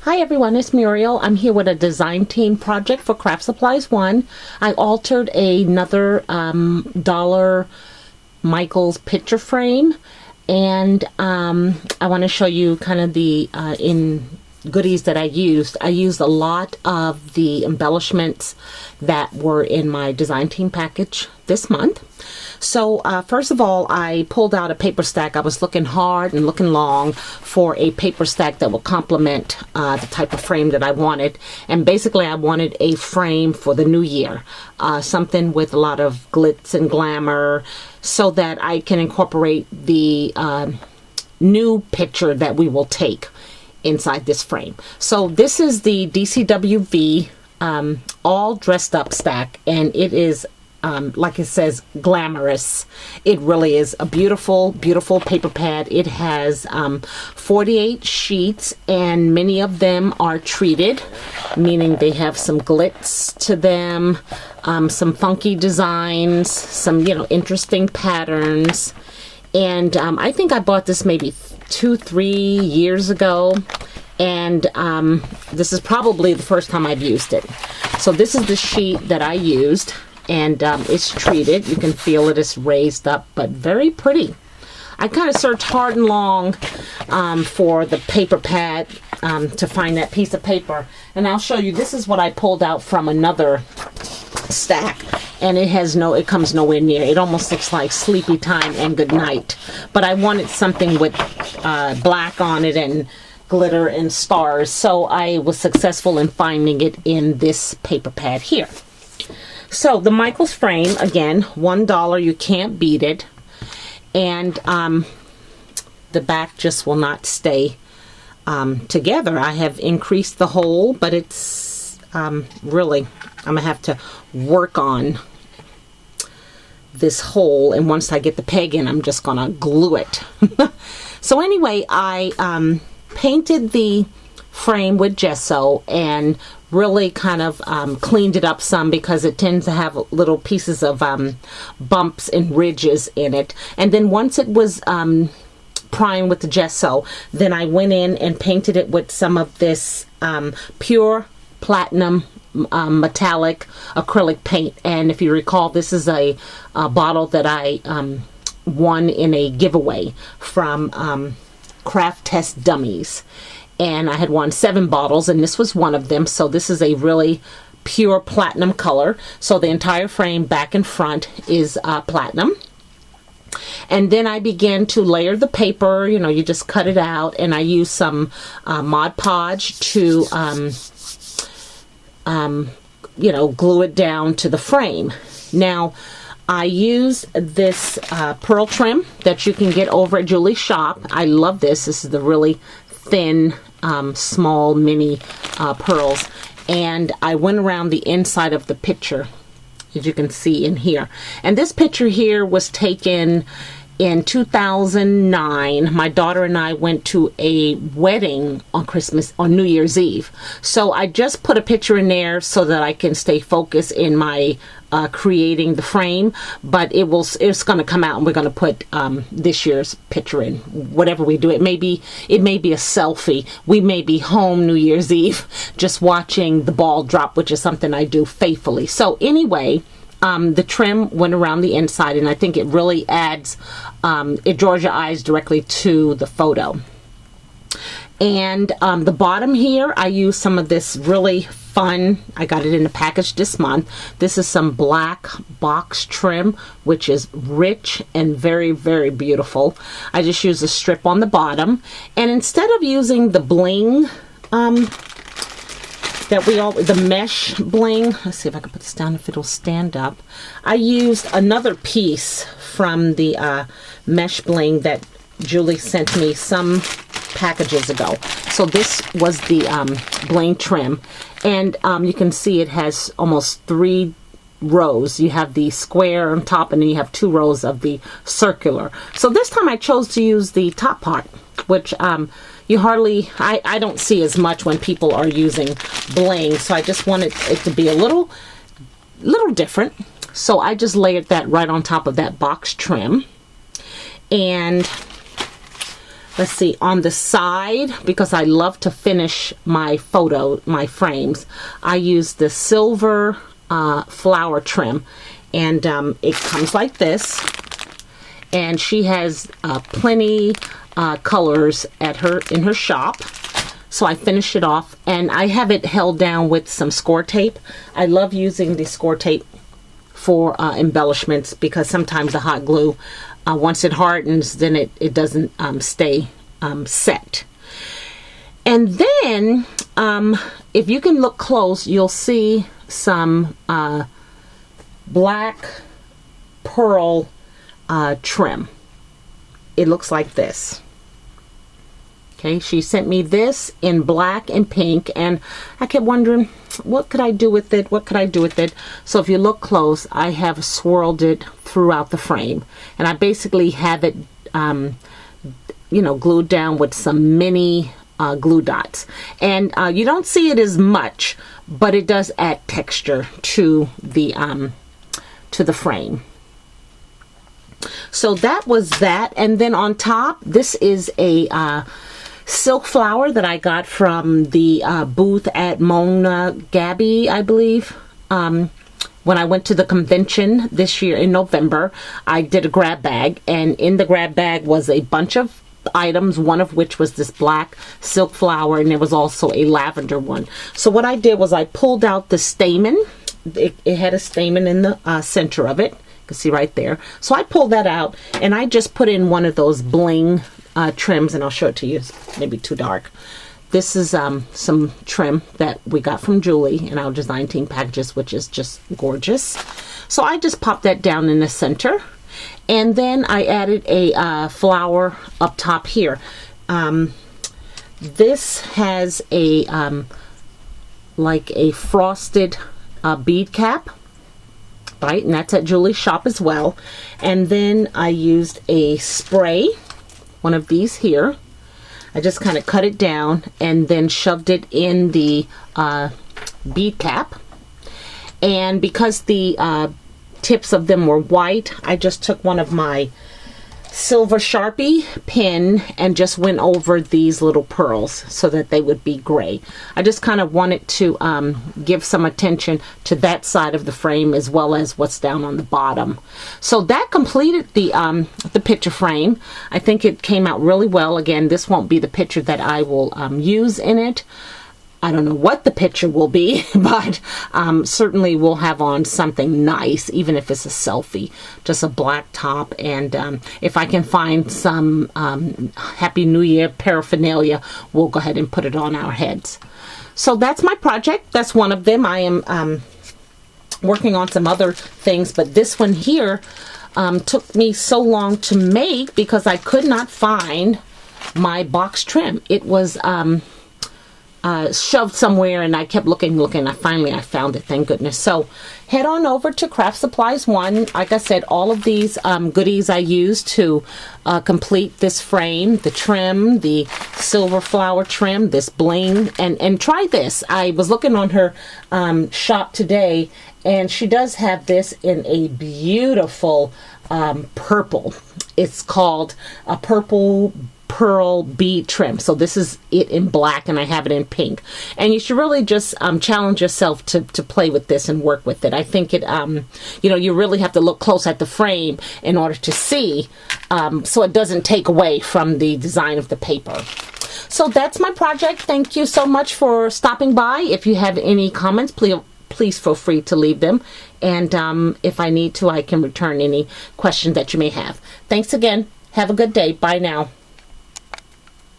Hi everyone, it's Muriel. I'm here with a design team project for Craft Supplies 1. I altered another dollar Michaels picture frame, and I want to show you kind of the goodies that I used. I used a lot of the embellishments that were in my design team package this month. So first of all, I pulled out a paper stack. I was looking hard and looking long for a paper stack that would complement the type of frame that I wanted. And basically I wanted a frame for the new year, something with a lot of glitz and glamour, so that I can incorporate the new picture that we will take inside this frame. So this is the DCWV All Dressed Up stack, and it is like it says, glamorous. It really is a beautiful, beautiful paper pad. It has 48 sheets, and many of them are treated, meaning they have some glitz to them, some funky designs, some interesting patterns. And I think I bought this maybe 2-3 years ago, and this is probably the first time I've used it. So this is the sheet that I used, and it's treated. You can feel it is raised up, but very pretty. I kind of searched hard and long for the paper pad to find that piece of paper, and I'll show you. This is what I pulled out from another stack, and it comes nowhere near. It almost looks like Sleepy Time and Good Night, but I wanted something with black on it and glitter and stars, so I was successful in finding it in this paper pad here. So the Michaels frame, again, $1, you can't beat it, and the back just will not stay together. I have increased the hole, but it's really, I'm gonna have to work on this hole, and once I get the peg in, I'm just gonna glue it. So anyway, I painted the frame with gesso and really kind of cleaned it up some, because it tends to have little pieces of bumps and ridges in it. And then once it was primed with the gesso, then I went in and painted it with some of this pure platinum metallic acrylic paint. And if you recall, this is a bottle that I won in a giveaway from Craft Test Dummies, and I had won 7 bottles, and this was one of them. So this is a really pure platinum color. So the entire frame, back and front, is platinum. And then I began to layer the paper. You just cut it out, and I used some Mod Podge to glue it down to the frame. Now I use this pearl trim that you can get over at Julie's shop. I love this. This is the really thin, small, mini pearls. And I went around the inside of the picture, as you can see in here. And this picture here was taken in 2009. My daughter and I went to a wedding on New Year's Eve. So I just put a picture in there so that I can stay focused in my creating the frame, but it's going to come out, and we're going to put this year's picture in. Whatever we do, it may be a selfie. We may be home New Year's Eve just watching the ball drop, which is something I do faithfully. So anyway, the trim went around the inside, and I think it really adds, it draws your eyes directly to the photo. And the bottom here, I use some of this really fun, I got it in a package this month. This is some black box trim, which is rich and very, very beautiful. I just use a strip on the bottom, and instead of using the bling the mesh bling, let's see if I can put this down if it'll stand up, I used another piece from the mesh bling that Julie sent me some packages ago. So this was the bling trim, and you can see it has almost 3 rows. You have the square on top, and then you have 2 rows of the circular. So this time I chose to use the top part, which you hardly, I don't see as much when people are using bling, so I just wanted it to be a little different. So I just layered that right on top of that box trim. And let's see, on the side, because I love to finish my frames, I use the silver flower trim, and it comes like this, and she has plenty colors in her shop. So I finish it off, and I have it held down with some score tape. I love using the score tape for embellishments, because sometimes the hot glue, once it hardens, then it doesn't stay set. And then if you can look close, you'll see some black pearl trim. It looks like this. Okay, she sent me this in black and pink, and I kept wondering, what could I do with it? What could I do with it? So if you look close, I have swirled it throughout the frame, and I basically have it, you know, glued down with some mini glue dots. And you don't see it as much, but it does add texture to the frame. So that was that, and then on top, this is a silk flower that I got from the booth at Mona Gabby, I believe. When I went to the convention this year in November, I did a grab bag, and in the grab bag was a bunch of items, one of which was this black silk flower, and there was also a lavender one. So what I did was I pulled out the stamen. It had a stamen in the center of it. You can see right there. So I pulled that out, and I just put in one of those bling trims, and I'll show it to you. It's maybe too dark. This is some trim that we got from Julie in our design team packages, which is just gorgeous. So I just popped that down in the center, and then I added a flower up top here. This has a like a frosted bead cap, right? And that's at Julie's shop as well. And then I used a spray, one of these here. I just kind of cut it down and then shoved it in the bead cap. And because the tips of them were white, I just took one of my silver Sharpie pen and just went over these little pearls so that they would be gray. I just kind of wanted to give some attention to that side of the frame as well as what's down on the bottom. So that completed the picture frame. I think it came out really well. Again, this won't be the picture that I will use in it. I don't know what the picture will be, but certainly we'll have on something nice, even if it's a selfie, just a black top. And if I can find some Happy New Year paraphernalia, we'll go ahead and put it on our heads. So that's my project. That's one of them. I am working on some other things, but this one here took me so long to make because I could not find my box trim. It was shoved somewhere, and I kept looking. Finally I found it, thank goodness. So head on over to Craft Supplies One. Like I said, all of these goodies I used to complete this frame, the trim, the silver flower trim, this bling, and try this. I was looking on her shop today, and she does have this in a beautiful purple. It's called a purple pearl bead trim. So this is it in black, and I have it in pink. And you should really just challenge yourself to play with this and work with it. I think it, you know, you really have to look close at the frame in order to see, so it doesn't take away from the design of the paper. So that's my project. Thank you so much for stopping by. If you have any comments, please feel free to leave them. And if I need to, I can return any questions that you may have. Thanks again. Have a good day. Bye now.